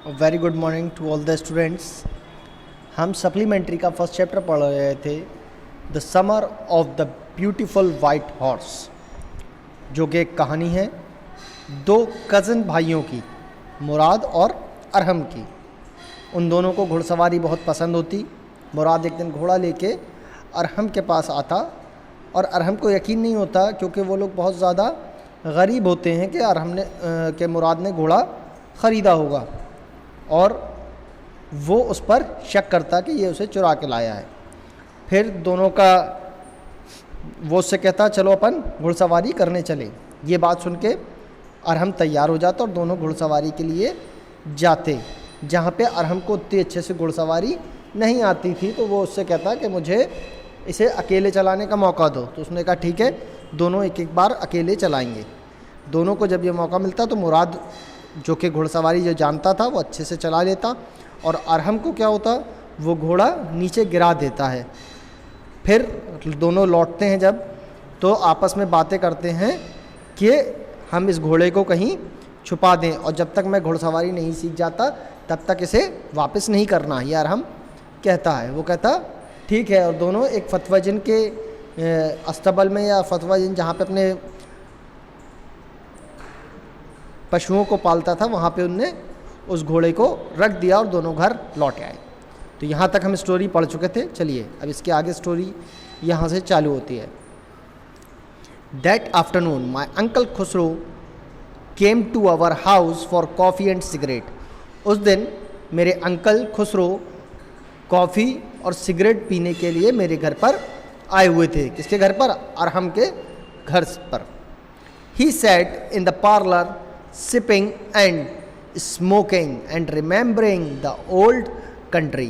Very good morning to all the students. हम supplementary का first chapter पढ़ रहे थे, the summer of the beautiful white horse, जो कि एक कहानी है दो कज़न भाइयों की, मुराद और अरहम की। उन दोनों को घुड़सवारी बहुत पसंद होती। मुराद एक दिन घोड़ा लेके अरहम के पास आता और अरहम को यकीन नहीं होता, क्योंकि वो लोग बहुत ज़्यादा गरीब होते हैं, कि अरहम ने के मुराद ने घोड़ा ख़रीदा होगा, और वो उस पर शक करता कि ये उसे चुरा के लाया है। फिर दोनों का वो उससे कहता चलो अपन घुड़सवारी करने चले। ये बात सुन के अरहम तैयार हो जाता और दोनों घुड़सवारी के लिए जाते। जहाँ पे अरहम को उतनी अच्छे से घुड़सवारी नहीं आती थी, तो वो उससे कहता कि मुझे इसे अकेले चलाने का मौका दो। तो उसने कहा ठीक है, दोनों एक एक बार अकेले चलाएंगे। दोनों को जब ये मौका मिलता तो मुराद, जो कि घुड़सवारी जो जानता था, वो अच्छे से चला लेता, और अरहम को क्या होता, वो घोड़ा नीचे गिरा देता है। फिर दोनों लौटते हैं जब, तो आपस में बातें करते हैं कि हम इस घोड़े को कहीं छुपा दें, और जब तक मैं घुड़सवारी नहीं सीख जाता तब तक इसे वापस नहीं करना, ये अरहम कहता है। वो कहता ठीक है, और दोनों एक फतवजिन के अस्तबल में, या फतवजिन जहाँ पे अपने पशुओं को पालता था, वहाँ पे उनने उस घोड़े को रख दिया और दोनों घर लौट आए। तो यहाँ तक हम स्टोरी पढ़ चुके थे। चलिए अब इसके आगे स्टोरी यहाँ से चालू होती है। That afternoon my uncle Khosrove came to our house for coffee and cigarette. उस दिन मेरे अंकल खुसरो कॉफ़ी और सिगरेट पीने के लिए मेरे घर पर आए हुए थे। किसके घर पर? अरहम के घर पर। He sat in the parlour sipping and smoking and remembering the old country।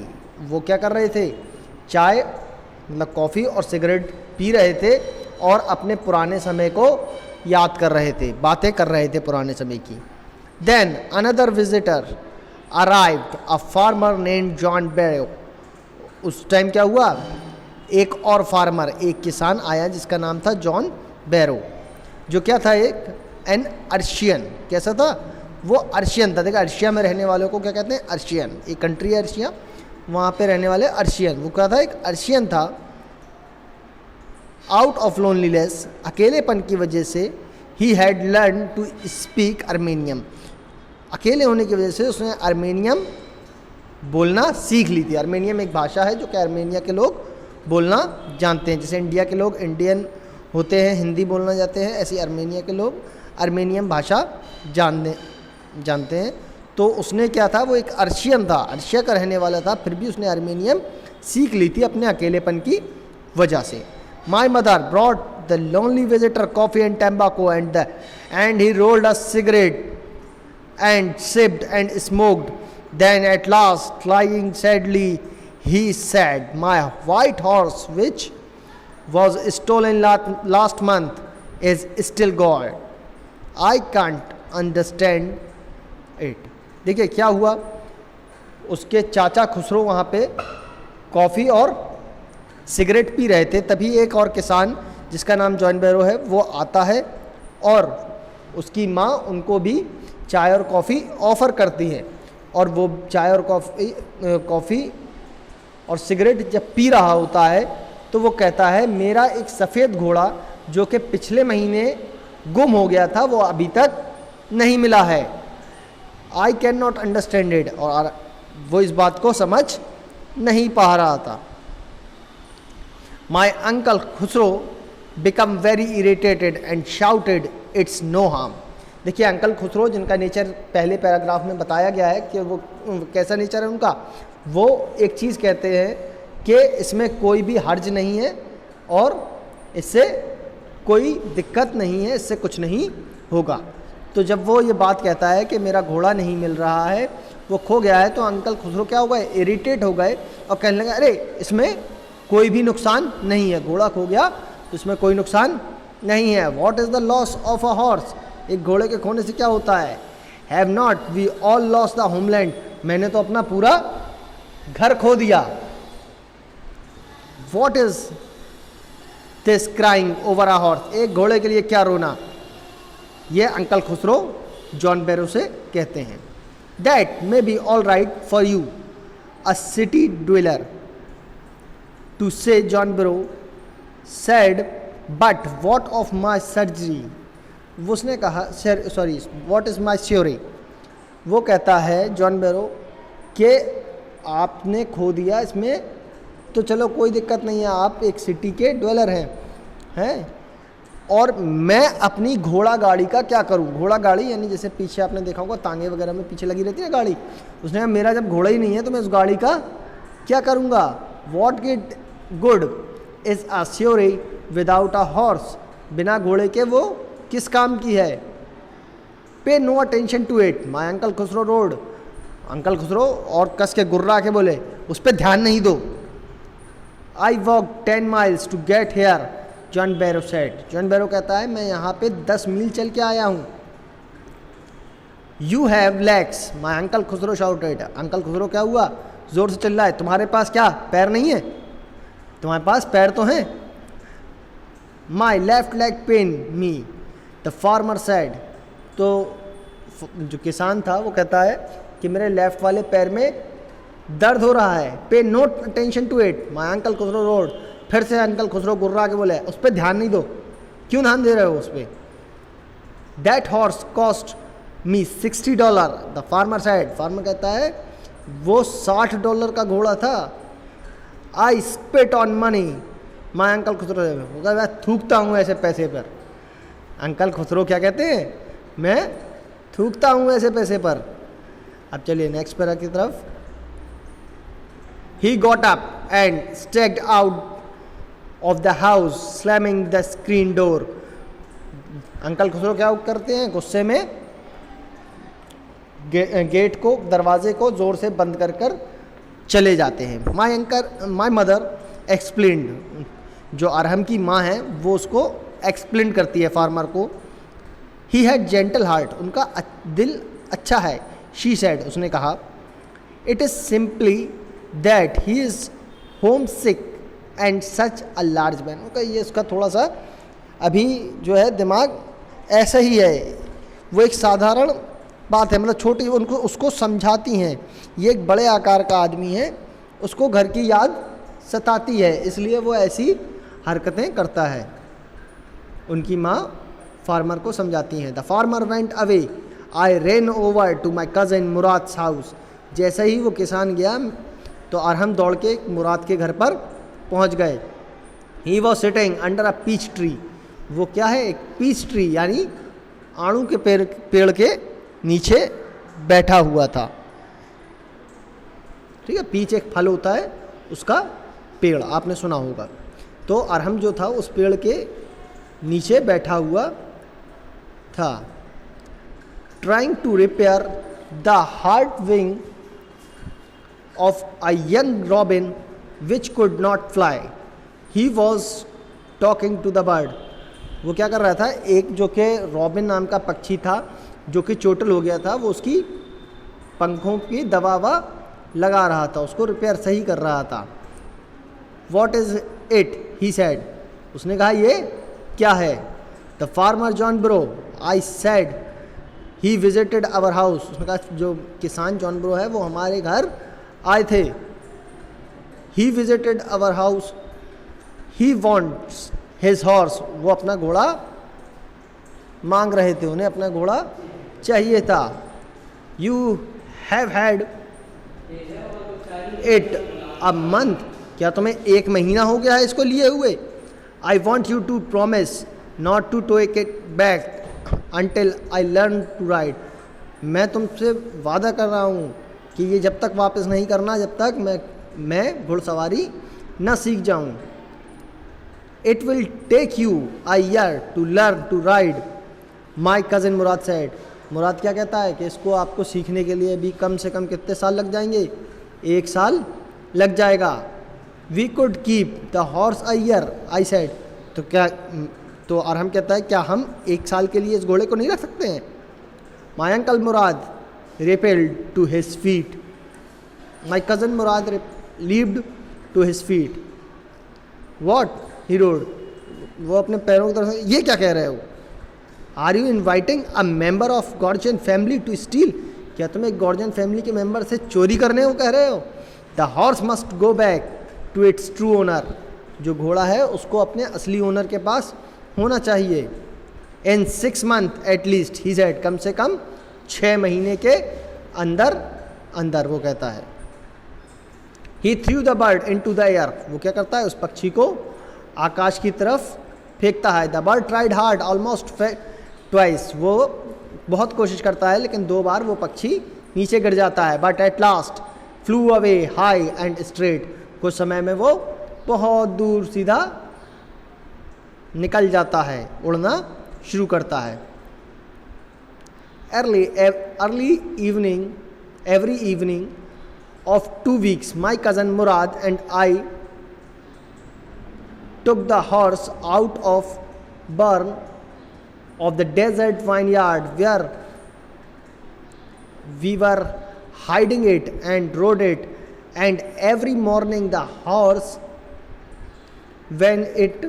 वो क्या कर रहे थे? चाय मतलब कॉफ़ी और सिगरेट पी रहे थे और अपने पुराने समय को याद कर रहे थे, बातें कर रहे थे पुराने समय की। Then another visitor arrived, a farmer named John Barrow। उस टाइम क्या हुआ? एक और फार्मर, एक किसान आया जिसका नाम था जॉन बैरो, जो क्या था? एक एन अर्शियन। कैसा था? वो अर्शियन था। देखा, अर्शिया में रहने वालों को क्या कहते हैं? अर्शियन। एक कंट्री है अर्शिया, वहाँ पे रहने वाले अर्शियन। वो क्या था? एक अर्शियन था। आउट ऑफ लोनलीनेस, अकेलेपन की वजह से, he had learn to speak Armenian. अकेले होने की वजह से उसने अर्मेनियम बोलना सीख ली थी। अर्मेनियम एक भाषा है जो कि अर्मेनिया के लोग बोलना जानते हैं। जैसे इंडिया के लोग इंडियन होते हैं, हिंदी बोलना जाते हैं, ऐसे अर्मेनिया के लोग अर्मेनियम भाषा जानते हैं। तो उसने क्या था? वो एक अर्शियन था, अर्शिया का रहने वाला था, फिर भी उसने अर्मेनियम सीख ली थी अपने अकेलेपन की वजह से। My mother brought the lonely visitor coffee and tobacco and he rolled a cigarette and sipped and smoked. Then at last, lying sadly, he said, my white horse, which was stolen last month, is still gone. I can't understand it। देखिए क्या हुआ, उसके चाचा खुसरो वहाँ पे coffee और cigarette P रहे थे। तभी एक और किसान जिसका नाम जॉन बैरो है, वो आता है और उसकी माँ उनको भी चाय और कॉफ़ी ऑफ़र करती है। और वो चाय और कॉफ़ी और सिगरेट जब पी रहा होता है, तो वो कहता है मेरा एक सफ़ेद घोड़ा जो कि पिछले महीने गुम हो गया था, वो अभी तक नहीं मिला है। I can not understand it. और वो इस बात को समझ नहीं पा रहा था। My uncle Khosrove became very irritated and shouted it's no harm. देखिए अंकल खुसरो, जिनका नेचर पहले पैराग्राफ में बताया गया है कि वो कैसा नेचर है उनका, वो एक चीज़ कहते हैं कि इसमें कोई भी हर्ज नहीं है और इससे कोई दिक्कत नहीं है, इससे कुछ नहीं होगा। तो जब वो ये बात कहता है कि मेरा घोड़ा नहीं मिल रहा है, वो खो गया है, तो अंकल खुसरो क्या हो गए? इरिटेट हो गए और कहने लगे अरे इसमें कोई भी नुकसान नहीं है, घोड़ा खो गया तो इसमें कोई नुकसान नहीं है। What is the loss of a horse? एक घोड़े के खोने से क्या होता है? Have not we all loss the homeland? मैंने तो अपना पूरा घर खो दिया। What is this crying over a horse? एक घोड़े के लिए क्या रोना? ये अंकल खुसरो जॉन बैरो से कहते हैं। That may be all right for you a city dweller to say John Byro said, but what of my surgery, वो उसने कहा sorry what is my surrey, वो कहता है जॉन बैरो कि आपने खो दिया इसमें तो चलो कोई दिक्कत नहीं है, आप एक सिटी के ड्वेलर हैं और मैं अपनी घोड़ा गाड़ी का क्या करूं। घोड़ा गाड़ी यानी जैसे पीछे आपने देखा होगा तांगे वगैरह में पीछे लगी रहती है ना गाड़ी, उसने कहा मेरा जब घोड़ा ही नहीं है तो मैं उस गाड़ी का क्या करूंगा। What get good is a surrey without a horse, बिना घोड़े के वो किस काम की है। Pay no attention to it my uncle Khosrove roared, uncle Khosrove और कस के गुर्रा के बोले उस पर ध्यान नहीं दो। I walk 10 miles to get here, John Byro said, John Byro कहता है मैं यहाँ पे 10 मील चल के आया हूँ। You have legs my uncle Khusro shouted, uncle Khusro क्या हुआ, जोर से चिल्ला है, तुम्हारे पास क्या पैर नहीं है, तुम्हारे पास पैर तो हैं। My left leg pain me, the farmer said, तो जो किसान था वो कहता है कि मेरे लेफ्ट वाले पैर में दर्द हो रहा है। Pay no attention to it my uncle Khosrove roared, फिर से अंकल खुसरो गुर्रा के बोले उस पर ध्यान नहीं दो, क्यों ध्यान दे रहे हो उस पर। That horse cost me $60, the farmer said, farmer कहता है वो $60 का घोड़ा था। आई spit on money my uncle Khusro, मैं थूकता हूँ ऐसे पैसे पर। अंकल खुसरो क्या कहते हैं, मैं थूकता हूँ ऐसे पैसे पर। अब चलिए नेक्स्ट पैरा की तरफ। He got up and stepped out of the house, slamming the screen door. Uncle Khusro क्या करते हैं, गुस्से में गेट को, दरवाजे को जोर से बंद कर कर चले जाते हैं। माई मदर एक्सप्लेन्ड, जो अरहम की माँ है वो उसको एक्सप्लेन करती है फार्मर को। ही हैड जेंटल हार्ट, उनका दिल अच्छा है। शी सेड, उसने कहा it is simply that he is home sick and such a large man, उनका ये उसका थोड़ा सा अभी जो है दिमाग ऐसा ही है, वो एक साधारण बात है, मतलब छोटी, उनको उसको समझाती हैं ये एक बड़े आकार का आदमी है, उसको घर की याद सताती है इसलिए वो ऐसी हरकतें करता है। उनकी माँ फार्मर को समझाती हैं। The farmer went away, I ran over to my cousin Murad's house, जैसे ही वो किसान गया तो अरहम दौड़ के मुराद के घर पर पहुंच गए। He was sitting under a peach tree, वो क्या है, एक पीच ट्री यानी आड़ू के पेड़ के नीचे बैठा हुआ था। ठीक है, पीच एक फल होता है उसका पेड़, आपने सुना होगा। तो अरहम जो था उस पेड़ के नीचे बैठा हुआ था। Trying to repair the hard wing of a young robin which could not fly. He was talking to the bird. वो क्या कर रहा था, एक जो कि रॉबिन नाम का पक्षी था जो कि चोटिल हो गया था, वो उसकी पंखों की दवा लगा रहा था, उसको रिपेयर सही कर रहा था। What is it? He said. उसने कहा ये क्या है। The farmer John Bro, I said, he visited our house. उसने कहा जो किसान जॉन ब्रो है वो हमारे घर आए थे। He visited our house. He wants his horse. वो अपना घोड़ा मांग रहे थे, उन्हें अपना घोड़ा चाहिए था। You have had it a month. क्या तुम्हें 1 महीना हो गया है इसको लिए हुए। I want you to promise not to take it back until I learn to ride. मैं तुमसे वादा कर रहा हूँ कि ये जब तक वापस नहीं करना जब तक मैं घुड़सवारी न सीख जाऊं। It will take you a year to learn to ride, my cousin Murad said. Murad क्या कहता है कि इसको आपको सीखने के लिए भी कम से कम कितने साल लग जाएंगे, 1 साल लग जाएगा। We could keep the horse a year, I said. तो क्या, तो अरहम कहता है क्या हम 1 साल के लिए इस घोड़े को नहीं रख सकते हैं। My uncle Murad repelled to his feet. My cousin Murad leaped to his feet. What? He roared. वो अपने पैरों की तरफ से ये क्या कह रहे हो। Are you inviting a member of Gordian family to steal? क्या तुम एक गॉर्जियन फैमिली के मेंबर से चोरी करने को कह रहे हो? The horse must go back to its true owner, जो घोड़ा है उसको अपने असली ओनर के पास होना चाहिए। In 6 months at least he said, कम से कम 6 महीने के अंदर अंदर, वो कहता है। He threw the bird into the air, वो क्या करता है, उस पक्षी को आकाश की तरफ फेंकता है। The bird tried hard almost twice, वो बहुत कोशिश करता है लेकिन 2 बार वो पक्षी नीचे गिर जाता है। But at last flu away high and straight, कुछ समय में वो बहुत दूर सीधा निकल जाता है, उड़ना शुरू करता है। Early evening, every evening of 2 weeks, my cousin Murad and I took the horse out of barn of the desert vineyard where we were hiding it and rode it, and every morning the horse, when it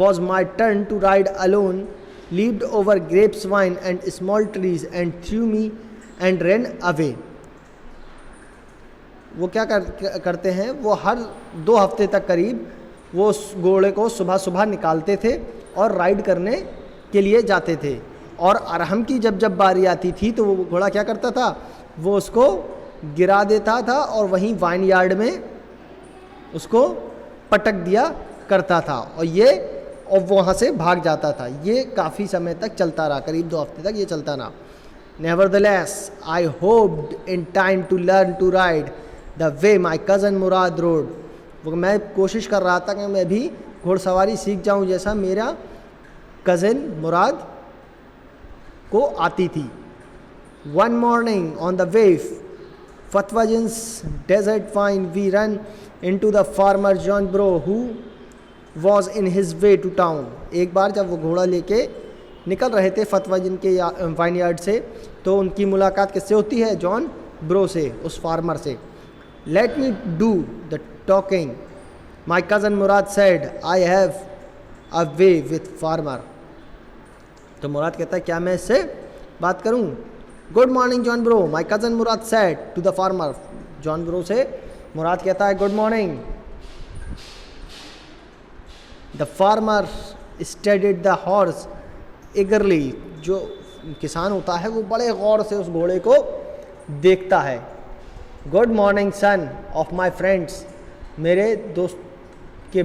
was my turn to ride alone, leaped over grapevine and small trees and threw me and run away. वो क्या करते हैं, वो हर 2 हफ्ते तक करीब वो उस घोड़े को सुबह सुबह निकालते थे और राइड करने के लिए जाते थे। और अरहम की जब बारी आती थी तो वो घोड़ा क्या करता था, वो उसको गिरा देता था और वहीं वाइन यार्ड में उसको पटक दिया करता था, और वहाँ से भाग जाता था। ये काफ़ी समय तक चलता रहा, करीब 2 हफ्ते तक ये चलता रहा। Nevertheless, I hoped in time to learn to ride the way my cousin Murad rode. वो मैं कोशिश कर रहा था कि मैं भी घोड़सवारी सीख जाऊं जैसा मेरा कज़न मुराद को आती थी। One morning on the way Fatwajan's desert vine, we ran into the farmer John Bro who was in his way to town. एक बार जब वो घोड़ा लेके निकल रहे थे फतवाजिन के वाइन यार्ड से, तो उनकी मुलाकात किससे होती है, जॉन ब्रो से, उस फार्मर से। Let me do the talking, my cousin Murad said, I have a way with farmer. तो मुराद कहता है क्या मैं इससे बात करूं? Good morning John Byro, my cousin Murad said to the farmer. John Byro से मुराद कहता है good morning. The farmer studied the horse eagerly, जो किसान होता है वो बड़े गौर से उस घोड़े को देखता है। Good morning son of my friends, मेरे दोस्तों के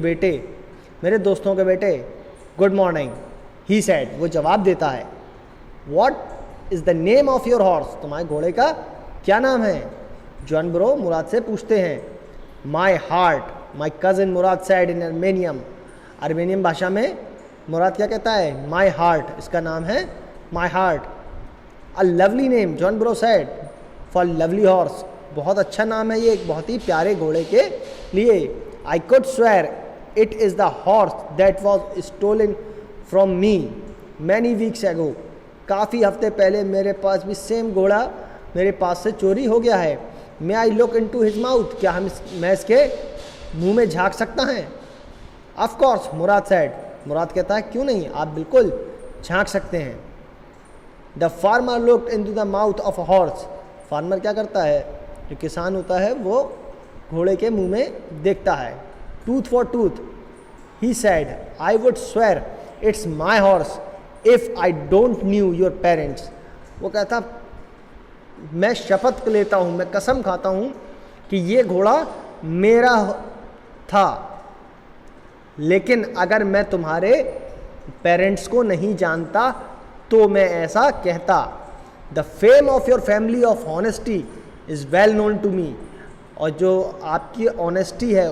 बेटे, गुड मॉर्निंग। ही सेड, वो जवाब देता है। What is the name of your horse, तुम्हारे घोड़े का क्या नाम है? जॉन ब्रो मुराद से पूछते हैं। My heart, my cousin Murad said in Armenian भाषा में मुराद क्या कहता है? माई हार्ट, इसका नाम है my heart. A lovely name John Byro said for lovely horse, बहुत अच्छा नाम है ये एक बहुत ही प्यारे घोड़े के लिए। I could swear it is the horse that was stolen from me many weeks ago, काफ़ी हफ्ते पहले मेरे पास भी सेम घोड़ा मेरे पास से चोरी हो गया है। May I look into his mouth, क्या मैं इसके मुंह में झाँक सकता है? Of course Murad said, Murad कहता है क्यों नहीं, आप बिल्कुल झांक सकते हैं। The farmer looked into the mouth of a horse, farmer क्या करता है, जो किसान होता है वो घोड़े के मुंह में देखता है। Tooth for tooth, he said, I would swear it's my horse if I don't new your parents. वो कहता मैं शपथ लेता हूँ, मैं कसम खाता हूँ कि ये घोड़ा मेरा था, लेकिन अगर मैं तुम्हारे पेरेंट्स को नहीं जानता तो मैं ऐसा कहता। The fame of your family of honesty is well known to me, और जो आपकी ऑनेस्टी है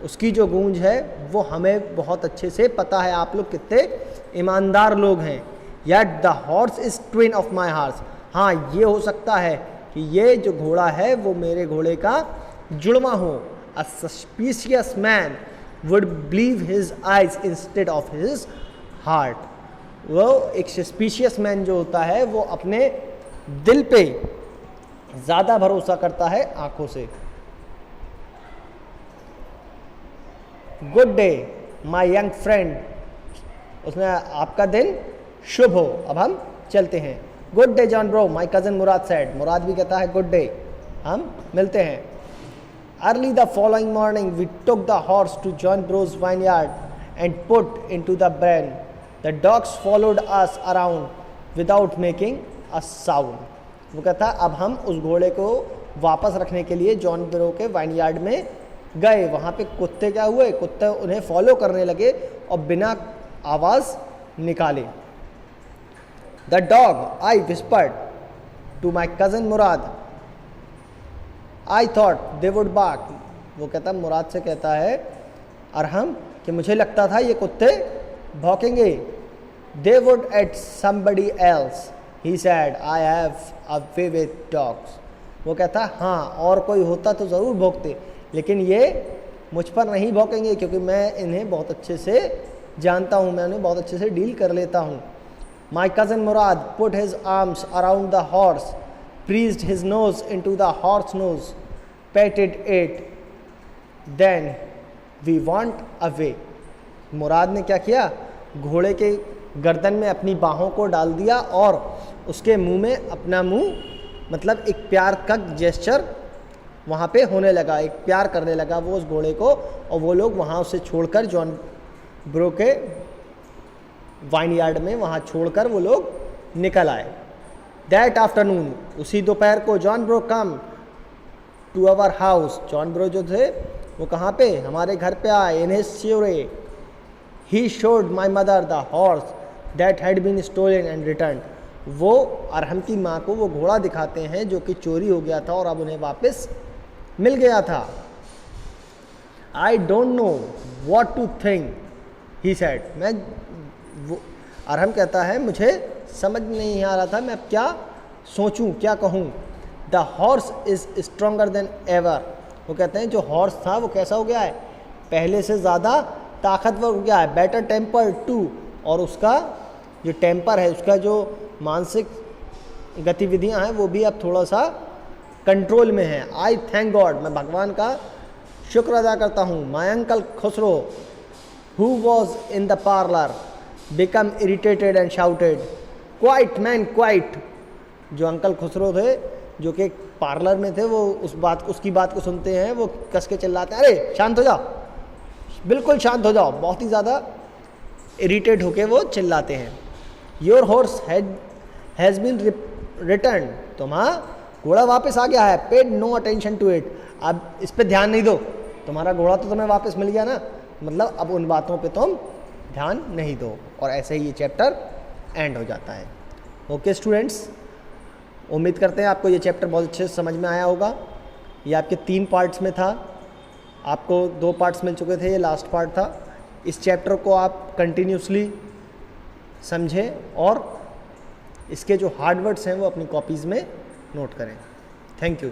उसकी जो गूंज है वो हमें बहुत अच्छे से पता है, आप लोग कितने ईमानदार लोग हैं। Yet the horse is twin of my horse, हाँ ये हो सकता है कि ये जो घोड़ा है वो मेरे घोड़े का जुड़वा हो। A suspicious man would believe his eyes instead of his heart. वो एक suspicious man जो होता है वो अपने दिल पे ज़्यादा भरोसा करता है आंखों से। Good day my young friend, उसने आपका दिन शुभ हो। अब हम चलते हैं। Good day John Byro, my cousin Murad said, Murad भी कहता है गुड डे, हम मिलते हैं। Early the following morning we took the horse to John Byro's vineyard and put into the brain, the dogs followed us around without making a sound. वो कहता अब हम उस घोड़े को वापस रखने के लिए जॉन ब्रो के वाइनयार्ड में गए। वहाँ पे कुत्ते क्या हुए, कुत्ते उन्हें फॉलो करने लगे और बिना आवाज़ निकाले। The dog I whispered to my cousin Mourad, I thought they would bark. वो कहता मुराद से कहता है अरहम कि मुझे लगता था ये कुत्ते भौंकेंगे। They would at somebody else, he said I have a way with dogs. वो कहता हाँ और कोई होता तो ज़रूर भौंकते, लेकिन ये मुझ पर नहीं भौंकेंगे क्योंकि मैं इन्हें बहुत अच्छे से जानता हूँ, मैं उन्हें बहुत अच्छे से डील कर लेता हूँ। My cousin Murad put his arms around the horse, pressed his nose into the horse nose, petted it, then we went away. Murad ने क्या किया, घोड़े के गर्दन में अपनी बाहों को डाल दिया और उसके मुंह में अपना मुंह, मतलब एक प्यार का जेस्चर वहाँ पे होने लगा, एक प्यार करने लगा वो उस घोड़े को, और वो लोग वहाँ उसे छोड़कर जॉन ब्रो के वाइनयार्ड में वहाँ छोड़कर वो लोग निकल आए। दैट आफ्टरनून, उसी दोपहर को, John Byro come to our house, John Byro जो थे वो कहाँ पे, हमारे घर पे आए। In his surrey he showed my mother the horse that had been stolen and return. वो अरहम की माँ को वो घोड़ा दिखाते हैं जो कि चोरी हो गया था और अब उन्हें वापस मिल गया था। I don't know what to think, he said. मैं वो अरहम कहता है मुझे समझ नहीं आ रहा था मैं क्या सोचूं, क्या कहूं। The horse is stronger then ever. वो कहते हैं जो हॉर्स था वो कैसा हो गया है, पहले से ज़्यादा ताकतवर हो गया है। बेटर टेम्पर टू, और उसका जो टेम्पर है, उसका जो मानसिक गतिविधियां हैं वो भी अब थोड़ा सा कंट्रोल में है। आई थैंक गॉड, मैं भगवान का शुक्र अदा करता हूँ। माई uncle Khusro who was in the parlour become irritated and shouted, quite man quite. जो अंकल खुसरो थे जो कि पार्लर में थे, वो उसकी बात को सुनते हैं, वो कस के चिल्लाते हैं, अरे शांत हो जाओ, बिल्कुल शांत हो जाओ। बहुत ही ज़्यादा इरिटेट होके वो चिल्लाते हैं। Your horse has been return, तुम्हारा घोड़ा वापस आ गया है। Paid no attention to it, अब इस पे ध्यान नहीं दो, तुम्हारा घोड़ा तो तुम्हें वापस मिल गया ना, मतलब अब उन बातों पे तुम ध्यान नहीं दो। और ऐसे ही ये चैप्टर एंड हो जाता है। ओके स्टूडेंट्स, उम्मीद करते हैं आपको ये चैप्टर बहुत अच्छे से समझ में आया होगा। ये आपके 3 पार्ट्स में था, आपको 2 पार्ट्स मिल चुके थे, ये लास्ट पार्ट था। इस चैप्टर को आप कंटिन्यूसली समझें और इसके जो हार्ड वर्ड्स हैं वो अपनी कॉपीज़ में नोट करें। Thank you.